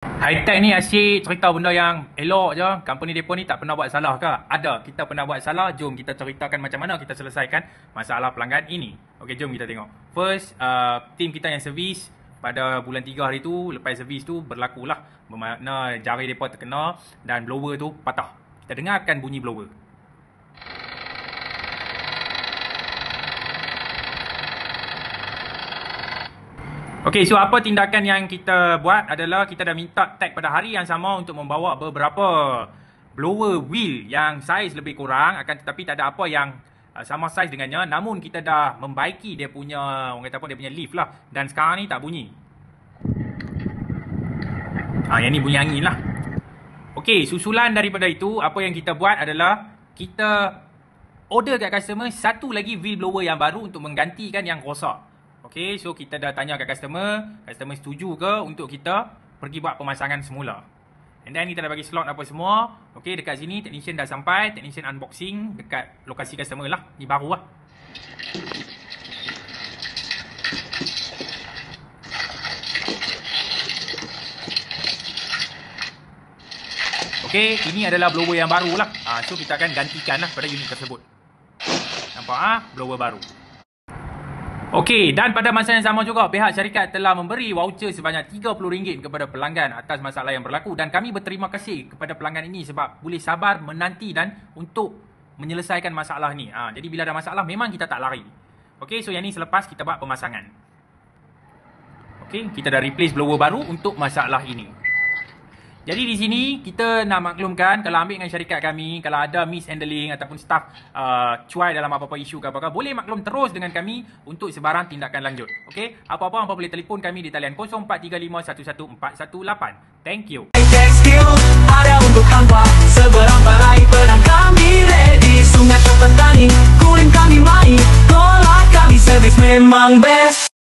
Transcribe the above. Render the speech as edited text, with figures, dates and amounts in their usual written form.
High-tech ni asyik cerita benda yang elok je. Company depa ni tak pernah buat salah ke? Ada. Kita pernah buat salah. Jom kita ceritakan macam mana kita selesaikan masalah pelanggan ini. Okey, jom kita tengok. First, team kita yang servis pada bulan 3 hari tu, lepas servis tu berlakulah. Bermakna jari depa terkena dan blower tu patah. Kita dengarkan bunyi blower. Okey, so apa tindakan yang kita buat adalah kita dah minta tag pada hari yang sama untuk membawa beberapa blower wheel yang saiz lebih kurang, akan tetapi tak ada apa yang sama saiz dengannya. Namun kita dah membaiki dia punya, orang kata apa, dia punya lift lah. Dan sekarang ni tak bunyi. Yang ni bunyi angin lah. Okey, susulan daripada itu, apa yang kita buat adalah kita order kat customer satu lagi wheel blower yang baru untuk menggantikan yang rosak. Okay, so kita dah tanya kat customer setuju ke untuk kita pergi buat pemasangan semula. And then kita dah bagi slot apa semua. Okay, dekat sini technician dah sampai, technician unboxing dekat lokasi customer lah. Ni baru lah. Okay, ini adalah blower yang baru lah. So kita akan gantikan lah pada unit tersebut. Nampak blower baru. Okey, dan pada masa yang sama juga pihak syarikat telah memberi voucher sebanyak RM30 kepada pelanggan atas masalah yang berlaku, dan kami berterima kasih kepada pelanggan ini sebab boleh sabar menanti dan untuk menyelesaikan masalah ni. Jadi bila ada masalah memang kita tak lari. Okey, so yang ni selepas kita buat pemasangan. Okey, kita dah replace blower baru untuk masalah ini. Jadi di sini kita nak maklumkan, kalau ambil dengan syarikat kami, kalau ada mishandling ataupun staff cuai dalam apa-apa isu ke apa-apa, boleh maklum terus dengan kami untuk sebarang tindakan lanjut. Okey, apa-apa hampa boleh telefon kami di talian 0435 11418. Thank you. Ada untuk hampa seberang balai pedang kami ready, sungai petani kuning kami mai, tolak kami servis memang best.